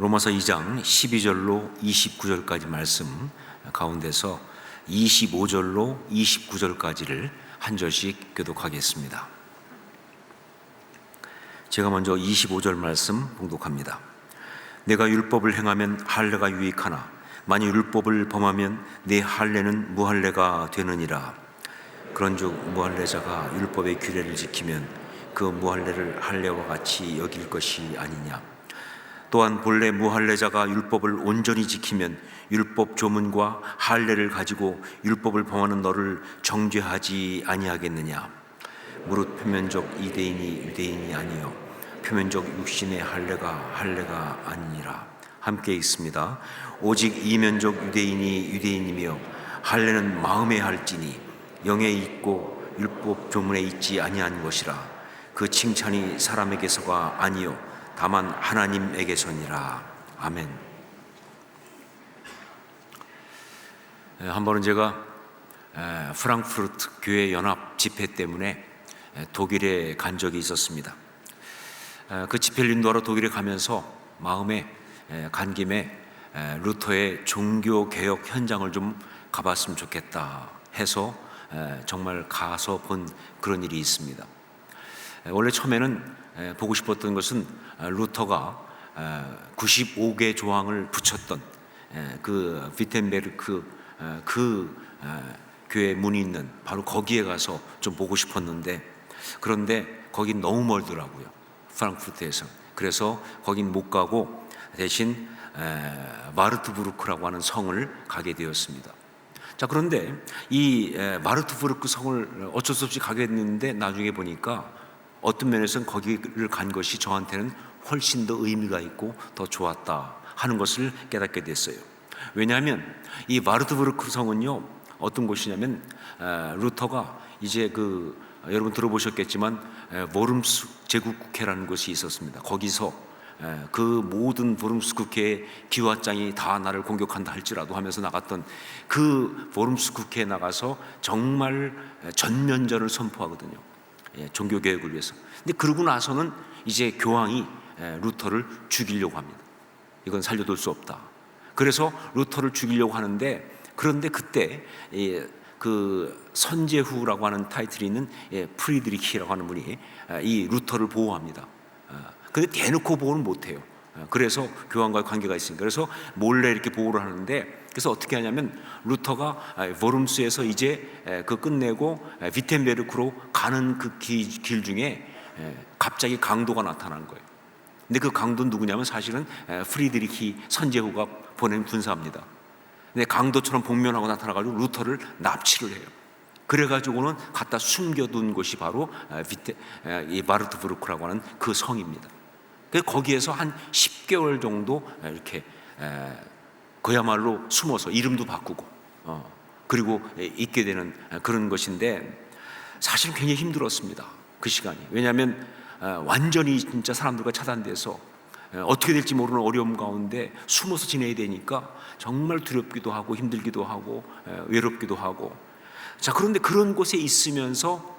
로마서 2장 12절로 29절까지 말씀 가운데서 25절로 29절까지를 한 절씩 교독하겠습니다. 제가 먼저 25절 말씀 봉독합니다. 내가 율법을 행하면 할례가 유익하나 만일 율법을 범하면 내 할례는 무할례가 되느니라. 그런즉 무할례자가 율법의 규례를 지키면 그 무할례를 할례와 같이 여길 것이 아니냐. 또한 본래 무할례자가 율법을 온전히 지키면 율법 조문과 할례를 가지고 율법을 범하는 너를 정죄하지 아니하겠느냐. 무릇 표면적 이대인이 유대인이 아니요 표면적 육신의 할례가 아니니라. 함께 있습니다. 오직 이면적 유대인이 유대인이며 할례는 마음에 할지니 영에 있고 율법 조문에 있지 아니한 것이라. 그 칭찬이 사람에게서가 아니요 다만 하나님에게서니라. 아멘. 한 번은 제가 프랑크푸르트 교회 연합 집회 때문에 독일에 간 적이 있었습니다. 그 집회를 인도하러 독일에 가면서 마음에 간 김에 루터의 종교개혁 현장을 좀 가봤으면 좋겠다 해서 정말 가서 본 그런 일이 있습니다. 원래 처음에는 보고 싶었던 것은 루터가 95개 조항을 붙였던 그 비텐베르크 교회 문이 있는 바로 거기에 가서 좀 보고 싶었는데, 그런데 거긴 너무 멀더라고요, 프랑크푸르트에서. 그래서 거긴 못 가고 대신 마르트부르크라고 하는 성을 가게 되었습니다. 자, 그런데 이 마르트부르크 성을 어쩔 수 없이 가게 됐는데 나중에 보니까 어떤 면에서는 거기를 간 것이 저한테는 훨씬 더 의미가 있고 더 좋았다 하는 것을 깨닫게 됐어요. 왜냐하면 이 마르트부르크 성은요, 어떤 곳이냐면 루터가 이제 여러분 들어보셨겠지만 워름스 제국국회라는 것이 있었습니다. 거기서 그 모든 워름스 국회의 기와장이 다 나를 공격한다 할지라도 하면서 나갔던 그 워름스 국회에 나가서 정말 전면전을 선포하거든요. 종교개혁을 위해서. 근데 그러고 나서는 이제 교황이 루터를 죽이려고 합니다. 이건 살려둘 수 없다. 그래서 루터를 죽이려고 하는데, 그런데 그때 그 선제후라고 하는 타이틀이 있는 프리드리히라고 하는 분이 이 루터를 보호합니다. 근데 대놓고 보호는 못해요. 그래서 교황과의 관계가 있으니까. 그래서 몰래 이렇게 보호를 하는데, 그래서 어떻게 하냐면 루터가 워름스에서 이제 끝내고 비텐베르크로 가는 그 길 중에 갑자기 강도가 나타난 거예요. 근데 그 강도는 누구냐면 사실은 프리드리히 선제후가 보낸 군사입니다. 근데 강도처럼 복면하고 나타나가지고 루터를 납치를 해요. 그래가지고는 갖다 숨겨둔 곳이 바로 이 마르트부르크라고 하는 그 성입니다. 거기에서 한 10개월 정도 이렇게 그야말로 숨어서 이름도 바꾸고 그리고 있게 되는 그런 것인데, 사실은 굉장히 힘들었습니다, 그 시간이. 왜냐하면 완전히 진짜 사람들과 차단돼서 어떻게 될지 모르는 어려움 가운데 숨어서 지내야 되니까 정말 두렵기도 하고 힘들기도 하고 외롭기도 하고. 자, 그런데 그런 곳에 있으면서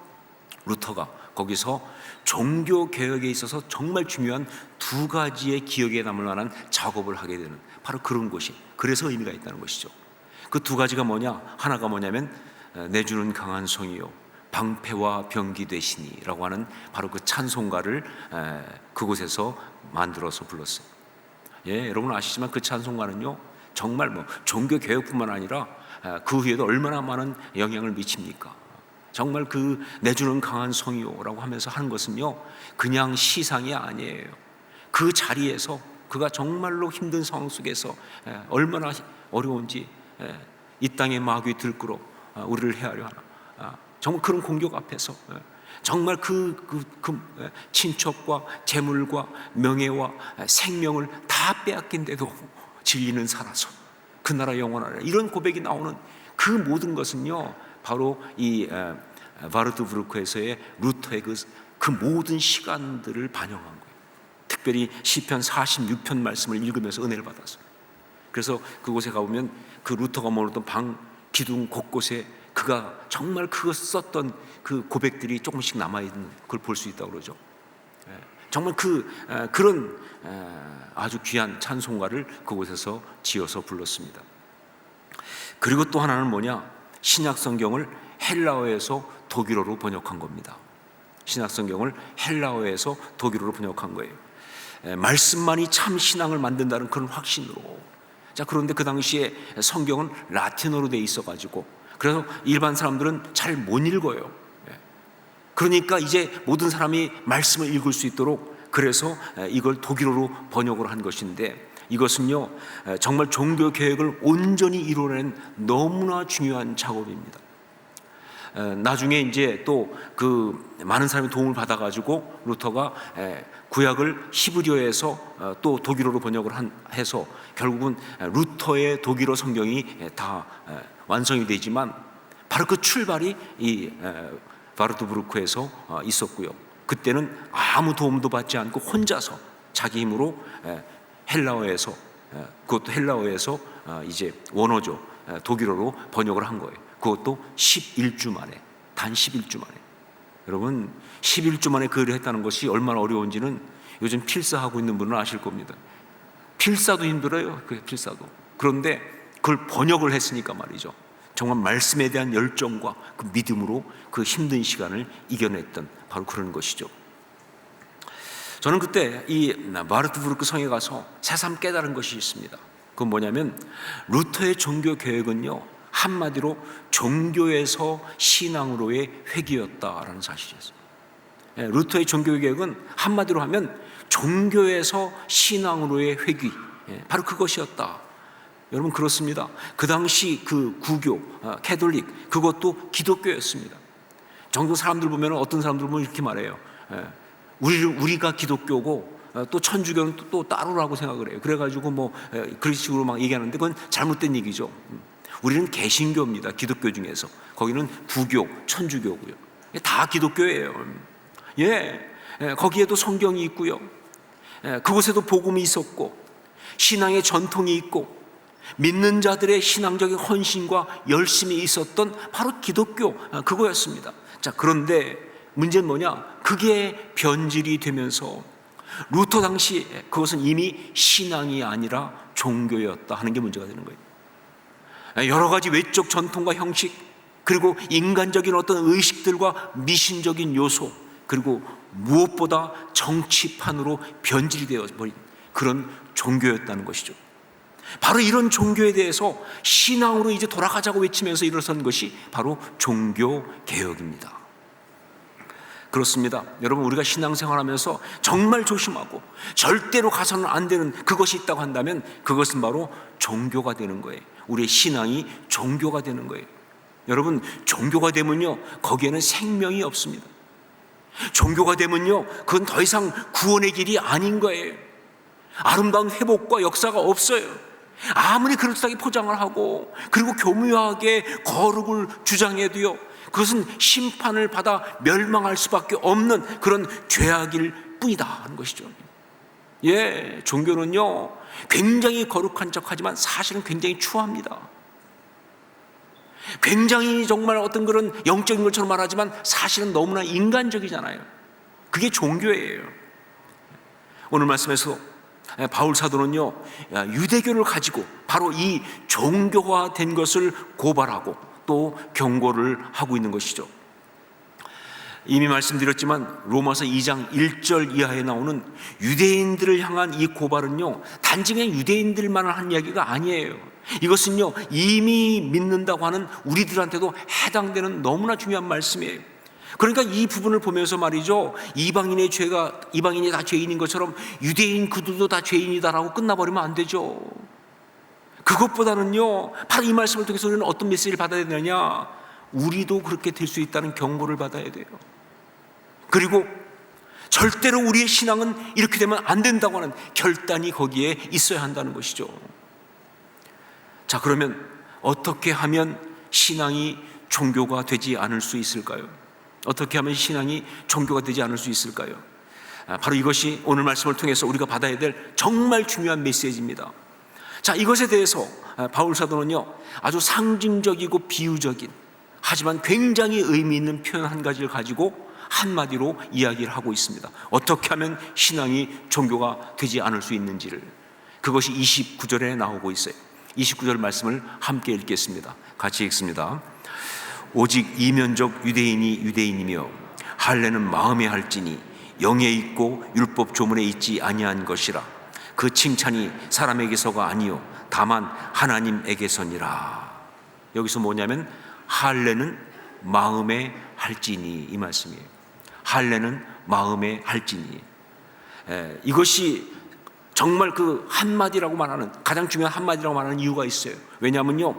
루터가 거기서 종교 개혁에 있어서 정말 중요한 두 가지의 기억에 남을 만한 작업을 하게 되는 바로 그런 곳이, 그래서 의미가 있다는 것이죠. 그 두 가지가 뭐냐? 하나가 뭐냐면 내주는 강한 성이요 방패와 병기 되시니라고 하는 바로 그 찬송가를 그곳에서 만들어서 불렀어요. 여러분 아시지만 그 찬송가는요, 정말 뭐 종교 개혁뿐만 아니라 그 후에도 얼마나 많은 영향을 미칩니까? 정말 그 내주는 강한 성이요라고 하면서 하는 것은요, 그냥 시상이 아니에요. 그 자리에서 그가 정말로 힘든 상황 속에서 얼마나 어려운지, 이 땅의 마귀 들끓어 우리를 해하려 하나, 정말 그런 공격 앞에서 정말 그 친척과 재물과 명예와 생명을 다 빼앗긴데도 진리는 살아서 그 나라 영원하라, 이런 고백이 나오는 그 모든 것은요, 바로 이 마르트부르크에서의 루터의 그 모든 시간들을 반영한 거예요. 특별히 시편 46편 말씀을 읽으면서 은혜를 받았어요. 그래서 그곳에 가보면 그 루터가 머물던 방 기둥 곳곳에 그가 정말 그거 썼던 그 고백들이 조금씩 남아있는 걸 볼 수 있다고 그러죠. 정말 그런 아주 귀한 찬송가를 그곳에서 지어서 불렀습니다. 그리고 또 하나는 뭐냐? 신약 성경을 헬라어에서 독일어로 번역한 겁니다. 신약 성경을 헬라어에서 독일어로 번역한 거예요. 말씀만이 참 신앙을 만든다는 그런 확신으로. 자, 그런데 그 당시에 성경은 라틴어로 돼 있어가지고 그래서 일반 사람들은 잘 못 읽어요. 그러니까 이제 모든 사람이 말씀을 읽을 수 있도록 그래서 이걸 독일어로 번역을 한 것인데, 이것은요 정말 종교 개혁을 온전히 이루어낸 너무나 중요한 작업입니다. 나중에 이제 또 그 많은 사람이 도움을 받아가지고 루터가 구약을 히브리어에서 또 독일어로 번역을 해서 결국은 루터의 독일어 성경이 다 완성이 되지만, 바로 그 출발이 이 바르트부르크에서 있었고요. 그때는 아무 도움도 받지 않고 혼자서 자기 힘으로 헬라어에서, 그것도 헬라어에서 이제 원어죠, 독일어로 번역을 한 거예요. 그것도 11주 만에, 단 11주 만에. 여러분 11주 만에 그 일을 했다는 것이 얼마나 어려운지는 요즘 필사하고 있는 분은 아실 겁니다. 필사도 힘들어요. 그 필사도. 그런데 그걸 번역을 했으니까 말이죠, 정말 말씀에 대한 열정과 그 믿음으로 그 힘든 시간을 이겨냈던 바로 그런 것이죠. 저는 그때 이 바르트부르크 성에 가서 새삼 깨달은 것이 있습니다. 그건 뭐냐면 루터의 종교 개혁은요 한마디로 종교에서 신앙으로의 회귀였다라는 사실이었어요. 루터의 종교 개혁은 한마디로 하면 종교에서 신앙으로의 회귀, 바로 그것이었다. 여러분 그렇습니다. 그 당시 그 구교, 캐톨릭, 그것도 기독교였습니다. 종교 사람들 보면, 어떤 사람들 보면 이렇게 말해요. 우리가 기독교고 또 천주교는 또 따로라고 생각을 해요. 그래가지고 뭐 그런 식으로 막 얘기하는데 그건 잘못된 얘기죠. 우리는 개신교입니다. 기독교 중에서. 거기는 구교, 천주교고요. 다 기독교예요. 거기에도 성경이 있고요. 그곳에도 복음이 있었고 신앙의 전통이 있고 믿는 자들의 신앙적인 헌신과 열심이 있었던 바로 기독교, 그거였습니다. 자, 그런데 문제는 뭐냐? 그게 변질이 되면서 루터 당시 그것은 이미 신앙이 아니라 종교였다 하는 게 문제가 되는 거예요. 여러 가지 외적 전통과 형식, 그리고 인간적인 어떤 의식들과 미신적인 요소, 그리고 무엇보다 정치판으로 변질이 되어 버린 그런 종교였다는 것이죠. 바로 이런 종교에 대해서 신앙으로 이제 돌아가자고 외치면서 일어선 것이 바로 종교 개혁입니다. 그렇습니다. 여러분, 우리가 신앙생활하면서 정말 조심하고 절대로 가서는 안 되는 그것이 있다고 한다면 그것은 바로 종교가 되는 거예요. 우리의 신앙이 종교가 되는 거예요. 여러분, 종교가 되면요 거기에는 생명이 없습니다. 종교가 되면요 그건 더 이상 구원의 길이 아닌 거예요. 아름다운 회복과 역사가 없어요. 아무리 그럴듯하게 포장을 하고 그리고 교묘하게 거룩을 주장해도요 그것은 심판을 받아 멸망할 수밖에 없는 그런 죄악일 뿐이다 하는 것이죠. 종교는요 굉장히 거룩한 척하지만 사실은 굉장히 추합니다. 굉장히 정말 어떤 그런 영적인 것처럼 말하지만 사실은 너무나 인간적이잖아요. 그게 종교예요. 오늘 말씀에서 바울 사도는요 유대교를 가지고 바로 이 종교화된 것을 고발하고 또 경고를 하고 있는 것이죠. 이미 말씀드렸지만 로마서 2장 1절 이하에 나오는 유대인들을 향한 이 고발은요 단지 그냥 유대인들만 한 이야기가 아니에요. 이것은요 이미 믿는다고 하는 우리들한테도 해당되는 너무나 중요한 말씀이에요. 그러니까 이 부분을 보면서 말이죠, 이방인이 다 죄인인 것처럼 유대인 그들도 다 죄인이다라고 끝나버리면 안 되죠. 그것보다는요 바로 이 말씀을 통해서 우리는 어떤 메시지를 받아야 되느냐, 우리도 그렇게 될 수 있다는 경고를 받아야 돼요. 그리고 절대로 우리의 신앙은 이렇게 되면 안 된다고 하는 결단이 거기에 있어야 한다는 것이죠. 자, 그러면 어떻게 하면 신앙이 종교가 되지 않을 수 있을까요? 어떻게 하면 신앙이 종교가 되지 않을 수 있을까요? 바로 이것이 오늘 말씀을 통해서 우리가 받아야 될 정말 중요한 메시지입니다. 자, 이것에 대해서 바울 사도는요 아주 상징적이고 비유적인, 하지만 굉장히 의미 있는 표현 한 가지를 가지고 한마디로 이야기를 하고 있습니다. 어떻게 하면 신앙이 종교가 되지 않을 수 있는지를. 그것이 29절에 나오고 있어요. 29절 말씀을 함께 읽겠습니다. 같이 읽습니다. 오직 이면적 유대인이 유대인이며 할례는 마음에 할지니 영에 있고 율법 조문에 있지 아니한 것이라. 그 칭찬이 사람에게서가 아니요 다만 하나님에게서니라. 여기서 뭐냐면 할례는 마음에 할지니, 이 말씀이에요. 할례는 마음에 할지니. 이것이 정말 그 한마디라고 말하는, 가장 중요한 한마디라고 말하는 이유가 있어요. 왜냐하면요,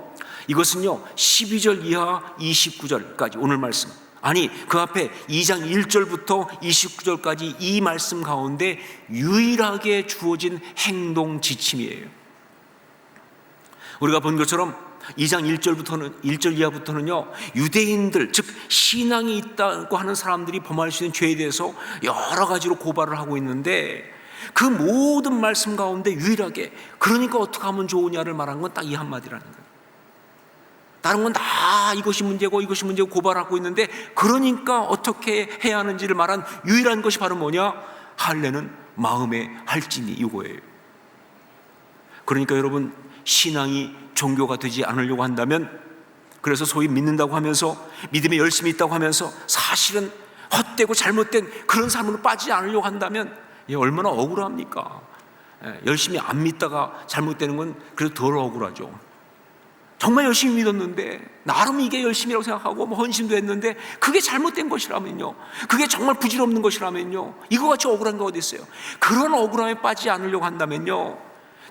이것은요 12절 이하 29절까지 오늘 말씀, 아니 그 앞에 2장 1절부터 29절까지 이 말씀 가운데 유일하게 주어진 행동 지침이에요. 우리가 본 것처럼 2장 1절 이하부터는요 유대인들, 즉 신앙이 있다고 하는 사람들이 범할 수 있는 죄에 대해서 여러 가지로 고발을 하고 있는데, 그 모든 말씀 가운데 유일하게 그러니까 어떻게 하면 좋으냐를 말한 건 딱 이 한마디라는 거예요. 다른 건 다 이것이 문제고 이것이 문제고 고발하고 있는데, 그러니까 어떻게 해야 하는지를 말한 유일한 것이 바로 뭐냐? 할례는 마음에 할지니, 이거예요. 그러니까 여러분, 신앙이 종교가 되지 않으려고 한다면, 그래서 소위 믿는다고 하면서 믿음에 열심히 있다고 하면서 사실은 헛되고 잘못된 그런 삶으로 빠지지 않으려고 한다면 얼마나 억울합니까? 열심히 안 믿다가 잘못되는 건 그래도 덜 억울하죠. 정말 열심히 믿었는데, 나름 이게 열심이라고 생각하고 뭐 헌신도 했는데 그게 잘못된 것이라면요, 그게 정말 부질없는 것이라면요, 이거 같이 억울한 거 어디 있어요? 그런 억울함에 빠지지 않으려고 한다면요,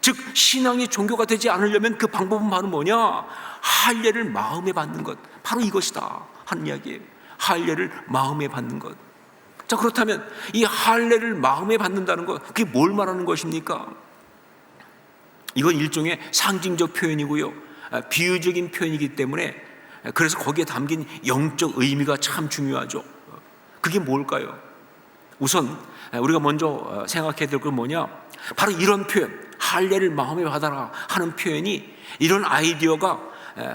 즉 신앙이 종교가 되지 않으려면 그 방법은 바로 뭐냐? 할례를 마음에 받는 것, 바로 이것이다 하는 이야기예요. 할례를 마음에 받는 것. 자, 그렇다면 이 할례를 마음에 받는다는 것, 그게 뭘 말하는 것입니까? 이건 일종의 상징적 표현이고요, 비유적인 표현이기 때문에, 그래서 거기에 담긴 영적 의미가 참 중요하죠. 그게 뭘까요? 우선 우리가 먼저 생각해야 될 건 뭐냐? 바로 이런 표현, 할례를 마음에 받아라 하는 표현이, 이런 아이디어가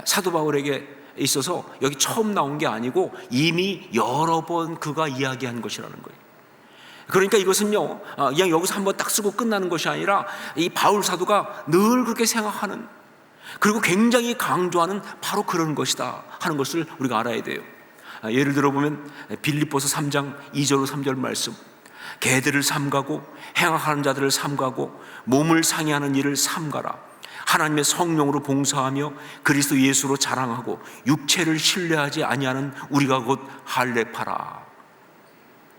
사도 바울에게 있어서 여기 처음 나온 게 아니고 이미 여러 번 그가 이야기한 것이라는 거예요. 그러니까 이것은요 그냥 여기서 한번 딱 쓰고 끝나는 것이 아니라 이 바울 사도가 늘 그렇게 생각하는, 그리고 굉장히 강조하는 바로 그런 것이다 하는 것을 우리가 알아야 돼요. 예를 들어 보면 빌립보서 3장 2절 3절 말씀, 개들을 삼가고 행악하는 자들을 삼가고 몸을 상해하는 일을 삼가라. 하나님의 성령으로 봉사하며 그리스도 예수로 자랑하고 육체를 신뢰하지 아니하는 우리가 곧 할례파라.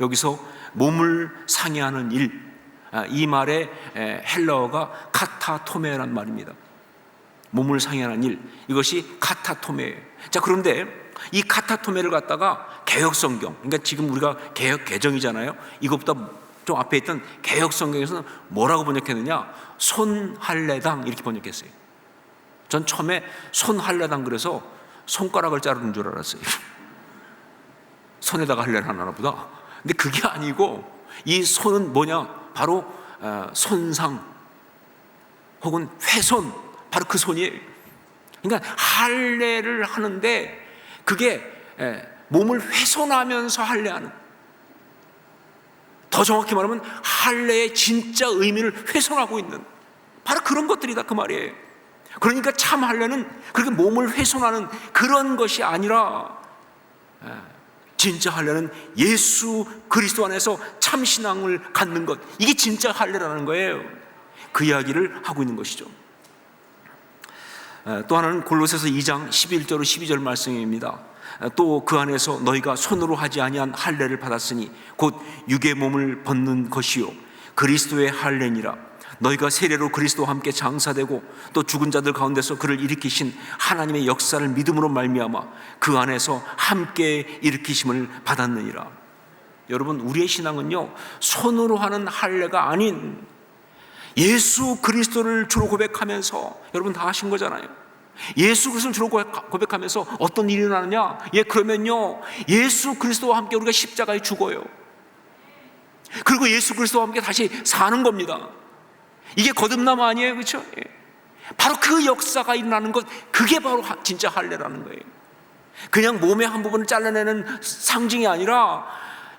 여기서 몸을 상해하는 일, 이 말의 헬라어가 카타토메란 말입니다. 몸을 상해하는 일, 이것이 카타토메예요. 자, 그런데 이 카타토메를 갖다가 개역성경, 그러니까 지금 우리가 개역 개정이잖아요. 이것보다 좀 앞에 있던 개역성경에서는 뭐라고 번역했느냐? 손할례당 이렇게 번역했어요. 전 처음에 손할례당 그래서 손가락을 자르는 줄 알았어요. 손에다가 할례를 하나 보다. 근데 그게 아니고, 이 손은 뭐냐? 바로 손상 혹은 훼손, 바로 그 손이에요. 그러니까 할례를 하는데 그게 몸을 훼손하면서 할례하는, 더 정확히 말하면 할례의 진짜 의미를 훼손하고 있는 바로 그런 것들이다 그 말이에요. 그러니까 참 할례는 그렇게 몸을 훼손하는 그런 것이 아니라, 진짜 할례는 예수 그리스도 안에서 참 신앙을 갖는 것, 이게 진짜 할례라는 거예요. 그 이야기를 하고 있는 것이죠. 또 하나는 골로새서 2장 11절 12절 말씀입니다. 또 그 안에서 너희가 손으로 하지 아니한 할례를 받았으니 곧 육의 몸을 벗는 것이요 그리스도의 할례니라. 너희가 세례로 그리스도와 함께 장사되고 또 죽은 자들 가운데서 그를 일으키신 하나님의 역사를 믿음으로 말미암아 그 안에서 함께 일으키심을 받았느니라. 여러분, 우리의 신앙은요 손으로 하는 할례가 아닌 예수 그리스도를 주로 고백하면서, 여러분 다 하신 거잖아요. 예수 그리스도를 주로 고백하면서 어떤 일이 일어나느냐? 그러면요 예수 그리스도와 함께 우리가 십자가에 죽어요. 그리고 예수 그리스도와 함께 다시 사는 겁니다. 이게 거듭남 아니에요, 그렇죠? 바로 그 역사가 일어나는 것, 그게 바로 진짜 할례라는 거예요. 그냥 몸의 한 부분을 잘라내는 상징이 아니라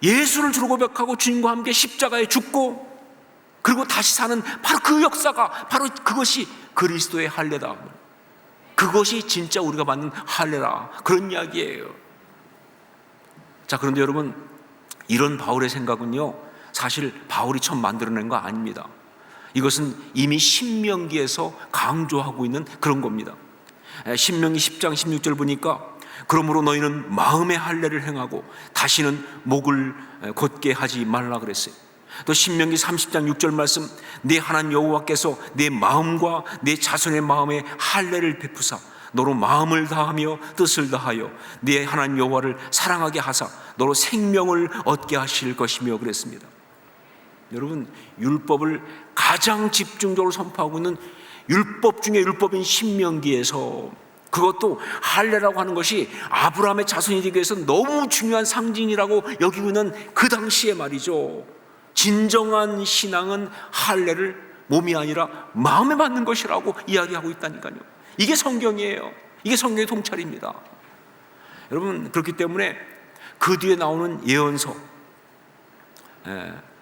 예수를 주로 고백하고 주님과 함께 십자가에 죽고 그리고 다시 사는 바로 그 역사가, 바로 그것이 그리스도의 할례다. 그것이 진짜 우리가 받는 할례라, 그런 이야기예요. 자, 그런데 여러분, 이런 바울의 생각은요, 사실 바울이 처음 만들어낸 거 아닙니다. 이것은 이미 신명기에서 강조하고 있는 그런 겁니다. 신명기 10장 16절 보니까 그러므로 너희는 마음의 할례를 행하고 다시는 목을 곧게 하지 말라 그랬어요. 또 신명기 30장 6절 말씀, 네 하나님 여호와께서 네 마음과 네 자손의 마음에 할례를 베푸사 너로 마음을 다하며 뜻을 다하여 네 하나님 여호와를 사랑하게 하사 너로 생명을 얻게 하실 것이며 그랬습니다. 여러분, 율법을 가장 집중적으로 선포하고 있는 율법 중에 율법인 신명기에서, 그것도 할례라고 하는 것이 아브라함의 자손이 되기 위해서 너무 중요한 상징이라고 여기고 있는 그 당시에 말이죠, 진정한 신앙은 할례를 몸이 아니라 마음에 받는 것이라고 이야기하고 있다니까요. 이게 성경이에요. 이게 성경의 통찰입니다. 여러분, 그렇기 때문에 그 뒤에 나오는 예언서,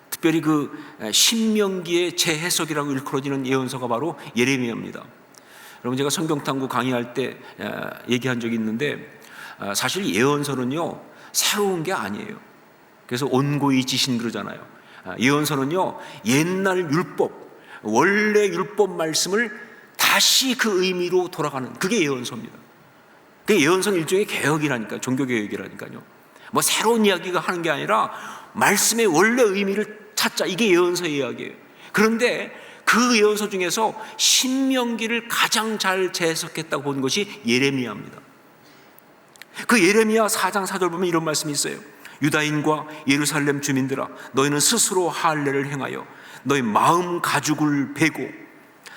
특별히 그 신명기의 재해석이라고 일컬어지는 예언서가 바로 예레미야입니다. 여러분, 제가 성경탐구 강의할 때 얘기한 적이 있는데, 사실 예언서는요 새로운 게 아니에요. 그래서 온고이 지신 그러잖아요. 예언서는요 옛날 율법, 원래 율법 말씀을 다시 그 의미로 돌아가는, 그게 예언서입니다. 그 예언서는 일종의 개혁이라니까요. 종교개혁이라니까요. 뭐 새로운 이야기가 하는 게 아니라 말씀의 원래 의미를 찾자, 이게 예언서의 이야기예요. 그런데 그 예언서 중에서 신명기를 가장 잘 재해석했다고 보는 것이 예레미야입니다. 그 예레미야 4장 4절 보면 이런 말씀이 있어요. 유다인과 예루살렘 주민들아, 너희는 스스로 할례를 행하여 너희 마음 가죽을 베고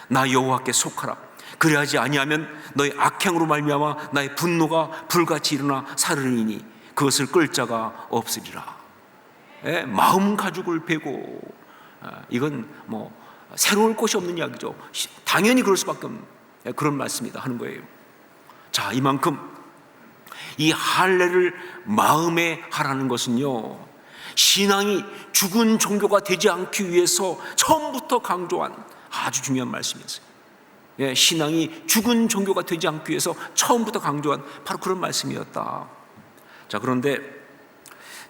나 여호와께 속하라. 그래야지 아니하면 너희 악행으로 말미암아 나의 분노가 불같이 일어나 사르리니 그것을 끌 자가 없으리라. 마음 가죽을 베고, 이건 뭐 새로울 것이 없는 이야기죠. 당연히 그럴 수밖에 없는 그런 말씀이다 하는 거예요. 자, 이만큼 이 할례를 마음에 하라는 것은요, 신앙이 죽은 종교가 되지 않기 위해서 처음부터 강조한 아주 중요한 말씀이었어요. 신앙이 죽은 종교가 되지 않기 위해서 처음부터 강조한 바로 그런 말씀이었다. 자, 그런데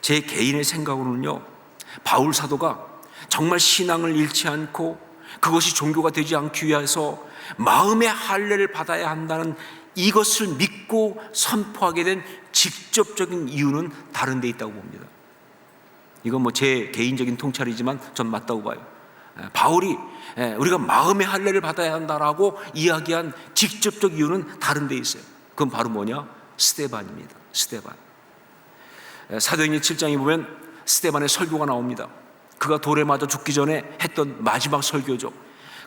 제 개인의 생각으로는요, 바울 사도가 정말 신앙을 잃지 않고 그것이 종교가 되지 않기 위해서 마음의 할례를 받아야 한다는 이것을 믿고 선포하게 된 직접적인 이유는 다른 데 있다고 봅니다. 이건 뭐 제 개인적인 통찰이지만 전 맞다고 봐요. 바울이 우리가 마음의 할례를 받아야 한다라고 이야기한 직접적 이유는 다른 데 있어요. 그건 바로 뭐냐? 스데반입니다. 스데반. 사도행전 7장에 보면 스데반의 설교가 나옵니다. 그가 돌에 맞아 죽기 전에 했던 마지막 설교죠.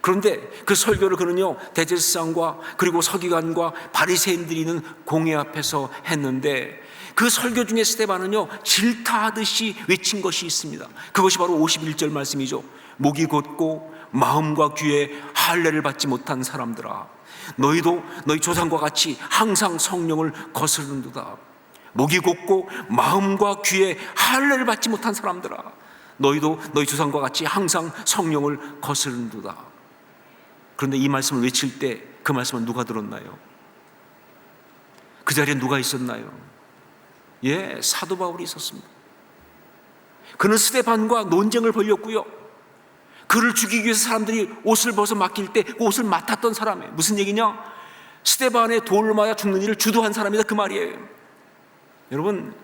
그런데 그 설교를 그는요 대제사장과 그리고 서기관과 바리새인들이 있는 공회 앞에서 했는데, 그 설교 중에 스데반은요 질타하듯이 외친 것이 있습니다. 그것이 바로 51절 말씀이죠. 목이 곧고 마음과 귀에 할례를 받지 못한 사람들아, 너희도 너희 조상과 같이 항상 성령을 거스르는도다. 목이 곧고 마음과 귀에 할례를 받지 못한 사람들아, 너희도 너희 조상과 같이 항상 성령을 거스르는도다. 그런데 이 말씀을 외칠 때 그 말씀을 누가 들었나요? 그 자리에 누가 있었나요? 사도 바울이 있었습니다. 그는 스데반과 논쟁을 벌였고요, 그를 죽이기 위해서 사람들이 옷을 벗어 맡길 때 그 옷을 맡았던 사람이에요. 무슨 얘기냐? 스데반의 돌로 맞아 죽는 일을 주도한 사람이다, 그 말이에요. 여러분,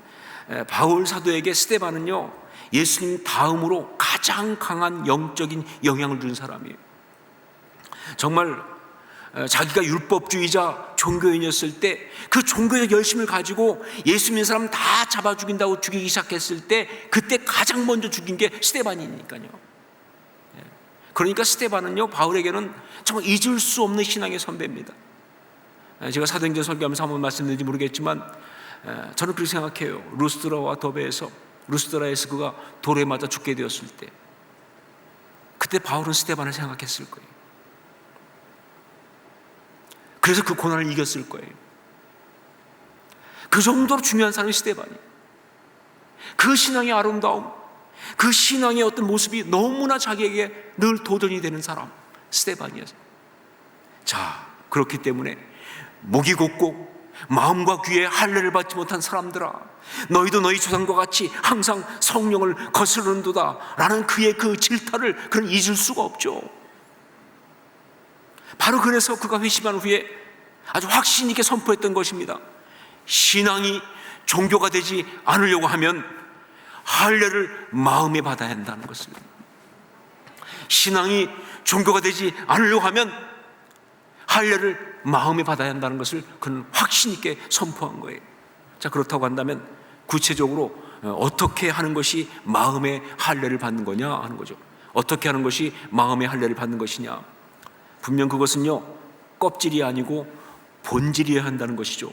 바울 사도에게 스데반은요 예수님 다음으로 가장 강한 영적인 영향을 준 사람이에요. 정말 자기가 율법주의자 종교인이었을 때 그 종교적 열심을 가지고 예수 믿는 사람 다 잡아 죽인다고 죽이기 시작했을 때 그때 가장 먼저 죽인 게 스데반이니까요. 그러니까 스데반은요 바울에게는 정말 잊을 수 없는 신앙의 선배입니다. 제가 사도행전 설교하면서 한번 말씀드린지 모르겠지만 저는 그렇게 생각해요. 루스드라와 더베에서, 루스드라에서 그가 돌에 맞아 죽게 되었을 때 그때 바울은 스데반을 생각했을 거예요. 그래서 그 고난을 이겼을 거예요. 그 정도로 중요한 사람이 스데반이에요. 그 신앙의 아름다움, 그 신앙의 어떤 모습이 너무나 자기에게 늘 도전이 되는 사람, 스데반이었어요. 자, 그렇기 때문에 목이 곧고 마음과 귀에 할례를 받지 못한 사람들아, 너희도 너희 조상과 같이 항상 성령을 거스르는도다 라는 그의 그 질타를 그는 잊을 수가 없죠. 바로 그래서 그가 회심한 후에 아주 확신 있게 선포했던 것입니다. 신앙이 종교가 되지 않으려고 하면 할례를 마음에 받아야 한다는 것을. 신앙이 종교가 되지 않으려고 하면 할례를 마음에 받아야 한다는 것을 그는 확신 있게 선포한 거예요. 자, 그렇다고 한다면 구체적으로 어떻게 하는 것이 마음의 할례를 받는 거냐 하는 거죠. 어떻게 하는 것이 마음의 할례를 받는 것이냐. 분명 그것은요, 껍질이 아니고 본질이어야 한다는 것이죠.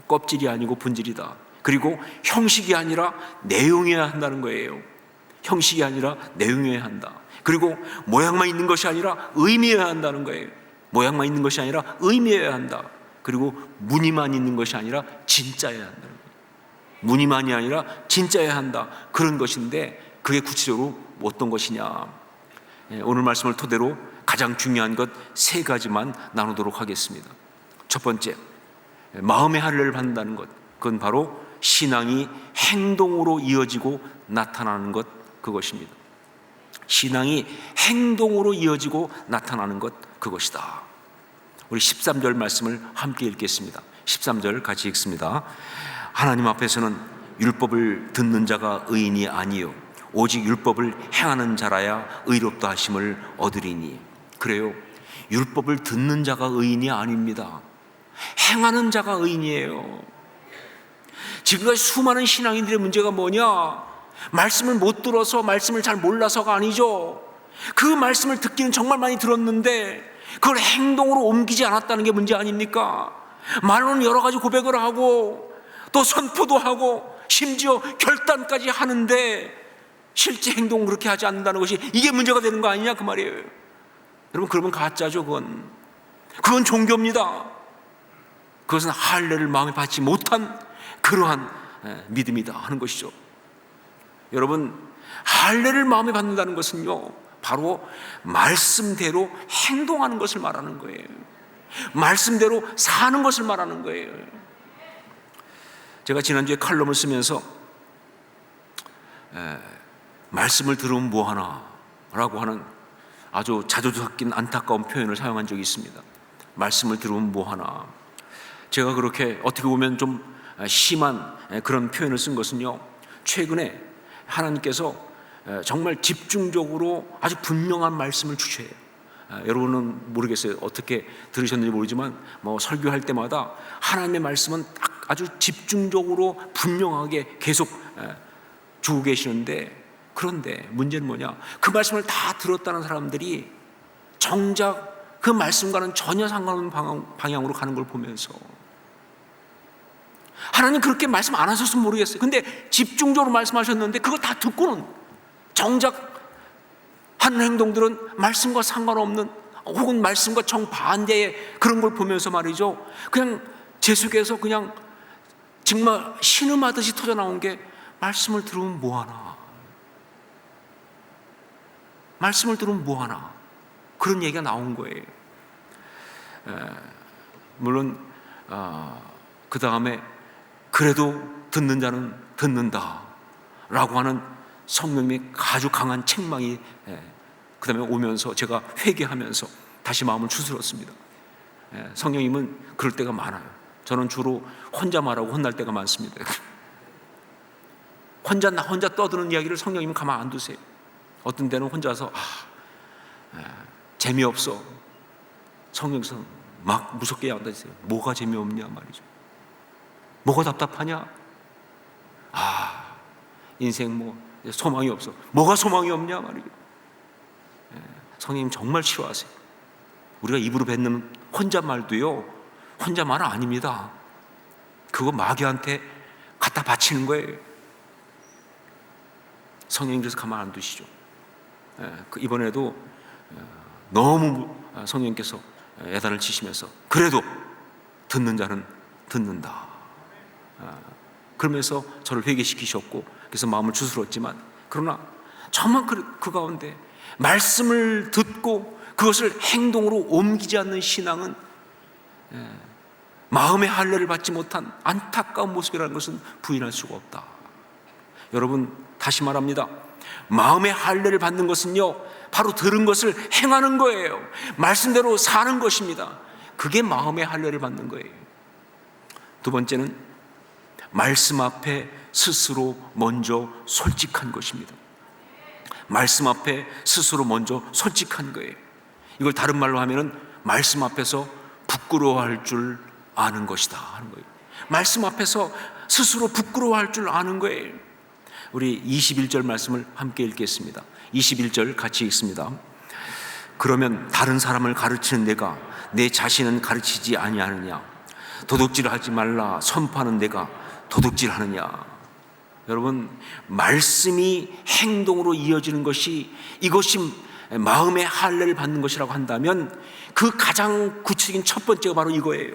껍질이 아니고 본질이다. 그리고 형식이 아니라 내용이어야 한다는 거예요. 형식이 아니라 내용이어야 한다. 그리고 모양만 있는 것이 아니라 의미여야 한다는 거예요. 모양만 있는 것이 아니라 의미여야 한다. 그리고 무늬만 있는 것이 아니라 진짜여야 한다는 거예요. 무늬만이 아니라 진짜여야 한다. 그런 것인데 그게 구체적으로 어떤 것이냐. 오늘 말씀을 토대로 가장 중요한 것 세 가지만 나누도록 하겠습니다. 첫 번째, 마음의 할례를 받는다는 것, 그건 바로 신앙이 행동으로 이어지고 나타나는 것, 그것입니다. 신앙이 행동으로 이어지고 나타나는 것, 그것이다. 우리 13절 말씀을 함께 읽겠습니다. 13절 같이 읽습니다. 하나님 앞에서는 율법을 듣는 자가 의인이 아니요 오직 율법을 행하는 자라야 의롭다 하심을 얻으리니. 그래요, 율법을 듣는 자가 의인이 아닙니다. 행하는 자가 의인이에요. 지금까지 수많은 신앙인들의 문제가 뭐냐? 말씀을 못 들어서, 말씀을 잘 몰라서가 아니죠. 그 말씀을 듣기는 정말 많이 들었는데 그걸 행동으로 옮기지 않았다는 게 문제 아닙니까? 말로는 여러 가지 고백을 하고 또 선포도 하고 심지어 결단까지 하는데 실제 행동은 그렇게 하지 않는다는 것이 이게 문제가 되는 거 아니냐 그 말이에요. 여러분, 그러면 가짜죠. 그건 종교입니다. 그것은 할례를 마음에 받지 못한 그러한 믿음이다 하는 것이죠. 여러분, 할례를 마음에 받는다는 것은요, 바로 말씀대로 행동하는 것을 말하는 거예요. 말씀대로 사는 것을 말하는 거예요. 제가 지난주에 칼럼을 쓰면서 말씀을 들으면 뭐하나 라고 하는 아주 자주 섞인 안타까운 표현을 사용한 적이 있습니다. 말씀을 들으면 뭐하나. 제가 그렇게 어떻게 보면 좀 심한 그런 표현을 쓴 것은요, 최근에 하나님께서 정말 집중적으로 아주 분명한 말씀을 주셔요. 여러분은 모르겠어요. 어떻게 들으셨는지 모르지만 설교할 때마다 하나님의 말씀은 딱 아주 집중적으로 분명하게 계속 주고 계시는데, 그런데 문제는 뭐냐? 그 말씀을 다 들었다는 사람들이 정작 그 말씀과는 전혀 상관없는 방향으로 가는 걸 보면서, 하나님 그렇게 말씀 안 하셨으면 모르겠어요. 근데 집중적으로 말씀하셨는데 그걸 다 듣고는 정작 하는 행동들은 말씀과 상관없는, 혹은 말씀과 정반대의 그런 걸 보면서 말이죠, 그냥 제 속에서 그냥 정말 신음하듯이 터져나온 게, 말씀을 들으면 뭐하나, 말씀을 들으면 뭐하나, 그런 얘기가 나온 거예요. 물론 그 다음에 그래도 듣는 자는 듣는다 라고 하는 성령님의 아주 강한 책망이 그 다음에 오면서 제가 회개하면서 다시 마음을 추스렀습니다. 성령님은 그럴 때가 많아요. 저는 주로 혼자 말하고 혼날 때가 많습니다. 혼자 떠드는 이야기를 성령님은 가만 안 두세요. 어떤 때는 혼자서 재미없어, 성령께서 막 무섭게 양다지세요. 뭐가 재미없냐 말이죠. 뭐가 답답하냐? 인생 소망이 없어. 뭐가 소망이 없냐 말이죠. 성령님 정말 싫어하세요. 우리가 입으로 뱉는 혼잣말도요, 혼잣말 아닙니다. 그거 마귀한테 갖다 바치는 거예요. 성령님께서 가만 안 두시죠. 이번에도 너무 성령님께서 애단을 치시면서 그래도 듣는 자는 듣는다, 그러면서 저를 회개시키셨고, 그래서 마음을 추스렀지만, 그러나 정말 그 가운데 말씀을 듣고 그것을 행동으로 옮기지 않는 신앙은 마음의 할례를 받지 못한 안타까운 모습이라는 것은 부인할 수가 없다. 여러분, 다시 말합니다. 마음의 할례를 받는 것은요, 바로 들은 것을 행하는 거예요. 말씀대로 사는 것입니다. 그게 마음의 할례를 받는 거예요. 두 번째는 말씀 앞에 스스로 먼저 솔직한 것입니다. 말씀 앞에 스스로 먼저 솔직한 거예요. 이걸 다른 말로 하면은 말씀 앞에서 부끄러워할 줄 아는 것이다 하는 거예요. 말씀 앞에서 스스로 부끄러워할 줄 아는 거예요. 우리 21절 말씀을 함께 읽겠습니다. 21절 같이 읽습니다. 그러면 다른 사람을 가르치는 내가 내 자신은 가르치지 아니하느냐? 도둑질하지 말라 선포하는 내가 도둑질하느냐? 여러분, 말씀이 행동으로 이어지는 것이, 이것이 마음의 할례를 받는 것이라고 한다면 그 가장 구체적인 첫 번째가 바로 이거예요.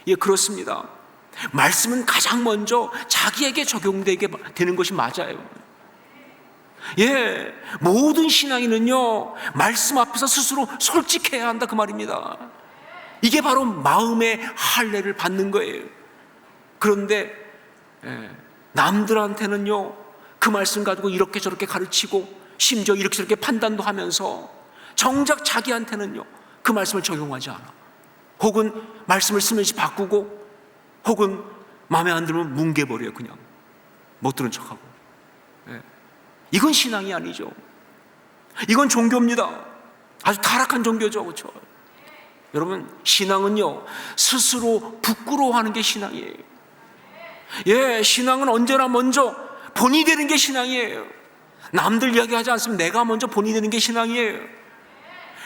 예, 그렇습니다. 말씀은 가장 먼저 자기에게 적용되게 되는 것이 맞아요. 예, 모든 신앙인은요, 말씀 앞에서 스스로 솔직해야 한다 그 말입니다. 이게 바로 마음의 할례를 받는 거예요. 그런데 남들한테는요, 그 말씀 가지고 이렇게 저렇게 가르치고 심지어 이렇게 저렇게 판단도 하면서 정작 자기한테는요, 그 말씀을 적용하지 않아. 혹은 말씀을 쓰면서 바꾸고, 혹은 마음에 안 들면 뭉개버려요. 그냥 못 들은 척하고. 이건 신앙이 아니죠. 이건 종교입니다. 아주 타락한 종교죠. 그렇죠? 여러분, 신앙은요, 스스로 부끄러워하는 게 신앙이에요. 예, 신앙은 언제나 먼저 본이 되는 게 신앙이에요. 남들 이야기하지 않으면 내가 먼저 본이 되는 게 신앙이에요.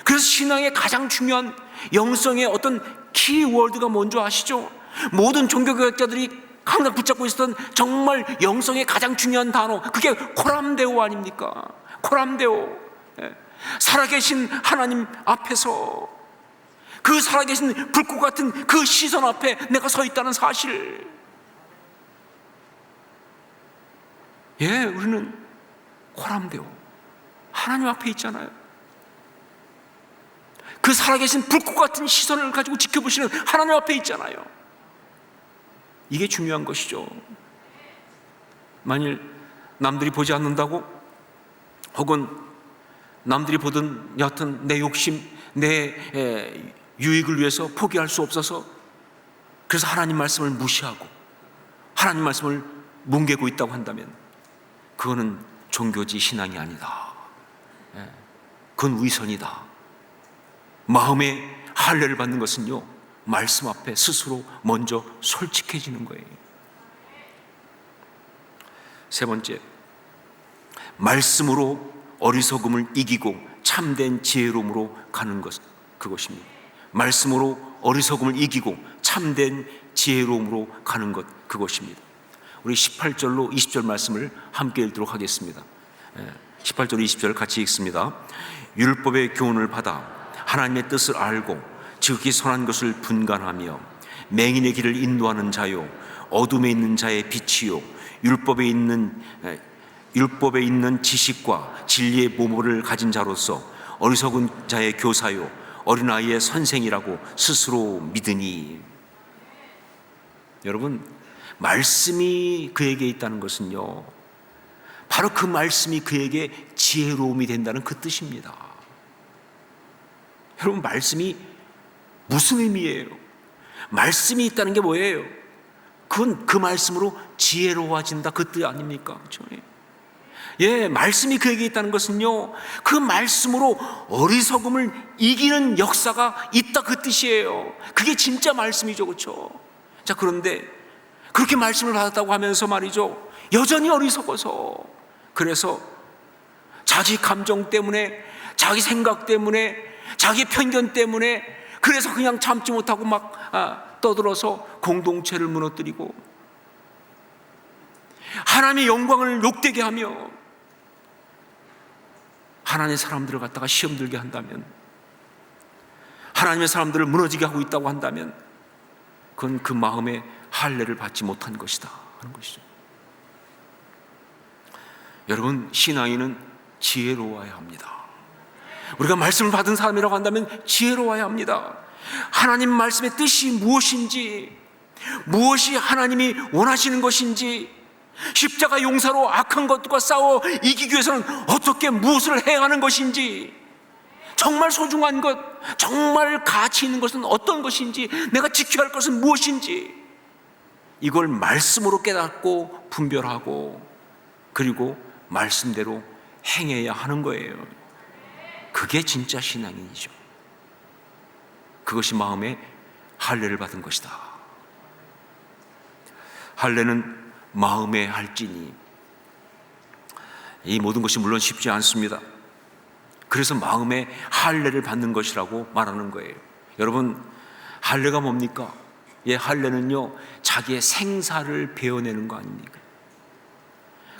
그래서 신앙의 가장 중요한 영성의 어떤 키워드가 뭔지 아시죠? 모든 종교개혁자들이 항상 붙잡고 있었던 정말 영성의 가장 중요한 단어, 그게 코람데오 아닙니까? 코람데오. 살아계신 하나님 앞에서, 그 살아계신 불꽃 같은 그 시선 앞에 내가 서 있다는 사실. 예, 우리는 코람데오, 하나님 앞에 있잖아요. 그 살아계신 불꽃 같은 시선을 가지고 지켜보시는 하나님 앞에 있잖아요. 이게 중요한 것이죠. 만일 남들이 보지 않는다고, 혹은 남들이 보든 여하튼 내 욕심, 내 유익을 위해서 포기할 수 없어서, 그래서 하나님 말씀을 무시하고 하나님 말씀을 뭉개고 있다고 한다면 그거는 종교지 신앙이 아니다. 그건 위선이다. 마음의 할례를 받는 것은요, 말씀 앞에 스스로 먼저 솔직해지는 거예요. 세 번째, 말씀으로 어리석음을 이기고 참된 지혜로움으로 가는 것, 그것입니다. 말씀으로 어리석음을 이기고 참된 지혜로움으로 가는 것, 그것입니다. 우리 18절로 20절 말씀을 함께 읽도록 하겠습니다. 18절 20절 같이 읽습니다. 율법의 교훈을 받아 하나님의 뜻을 알고 지극히 선한 것을 분간하며 맹인의 길을 인도하는 자요, 어둠에 있는 자의 빛이요, 율법에 있는 지식과 진리의 모모를 가진 자로서 어리석은 자의 교사요, 어린아이의 선생이라고 스스로 믿으니. 여러분, 말씀이 그에게 있다는 것은요, 바로 그 말씀이 그에게 지혜로움이 된다는 그 뜻입니다. 여러분, 말씀이 무슨 의미예요? 말씀이 있다는 게 뭐예요? 그건 그 말씀으로 지혜로워진다, 그 뜻 아닙니까? 그렇죠? 예, 말씀이 그에게 있다는 것은요, 그 말씀으로 어리석음을 이기는 역사가 있다, 그 뜻이에요. 그게 진짜 말씀이죠. 그렇죠? 자, 그런데 그렇게 말씀을 받았다고 하면서 말이죠, 여전히 어리석어서, 그래서 자기 감정 때문에, 자기 생각 때문에, 자기 편견 때문에, 그래서 그냥 참지 못하고 막 떠들어서 공동체를 무너뜨리고 하나님의 영광을 욕되게 하며 하나님의 사람들을 갖다가 시험 들게 한다면, 하나님의 사람들을 무너지게 하고 있다고 한다면, 그건 그 마음의 할례를 받지 못한 것이다 하는 것이죠. 여러분, 신앙인은 지혜로워야 합니다. 우리가 말씀을 받은 사람이라고 한다면 지혜로워야 합니다. 하나님 말씀의 뜻이 무엇인지, 무엇이 하나님이 원하시는 것인지, 십자가 용사로 악한 것과 싸워 이기기 위해서는 어떻게 무엇을 해야 하는 것인지, 정말 소중한 것, 정말 가치 있는 것은 어떤 것인지, 내가 지켜야 할 것은 무엇인지, 이걸 말씀으로 깨닫고 분별하고 그리고 말씀대로 행해야 하는 거예요. 그게 진짜 신앙인이죠. 그것이 마음에 할례를 받은 것이다. 할례는 마음에 할지니, 이 모든 것이 물론 쉽지 않습니다. 그래서 마음에 할례를 받는 것이라고 말하는 거예요. 여러분, 할례가 뭡니까? 할례는요, 자기의 생사를 베어내는 거 아닙니까?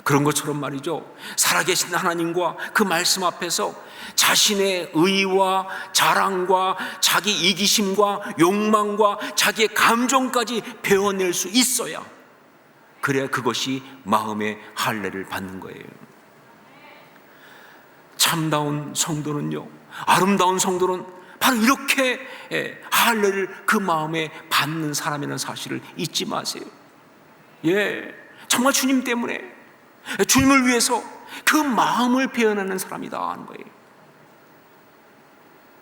그런 것처럼 말이죠, 살아계신 하나님과 그 말씀 앞에서 자신의 의와 자랑과 자기 이기심과 욕망과 자기의 감정까지 베어낼 수 있어야, 그래야 그것이 마음의 할례를 받는 거예요. 참다운 성도는요, 아름다운 성도는 바로 이렇게 할례를 그 마음에 받는 사람이라는 사실을 잊지 마세요. 정말 주님 때문에, 주님을 위해서 그 마음을 베어내는 사람이다 하는 거예요.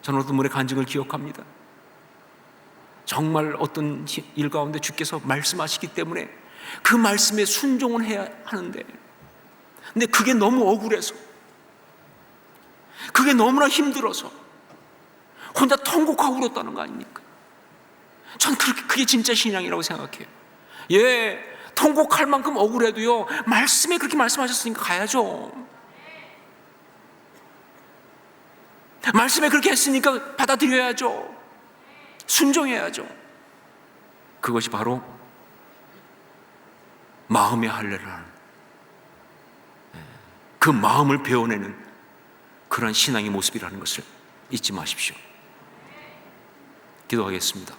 저는 어떤 분의 간증을 기억합니다. 정말 어떤 일 가운데 주께서 말씀하시기 때문에 그 말씀에 순종을 해야 하는데, 근데 그게 너무 억울해서, 그게 너무나 힘들어서 혼자 통곡하고 울었다는 거 아닙니까? 전 그게 진짜 신앙이라고 생각해요. 통곡할 만큼 억울해도요, 말씀에 그렇게 말씀하셨으니까 가야죠. 말씀에 그렇게 했으니까 받아들여야죠. 순종해야죠. 그것이 바로 마음의 할례를 하는, 그 마음을 베어내는 그런 신앙의 모습이라는 것을 잊지 마십시오. 기도하겠습니다.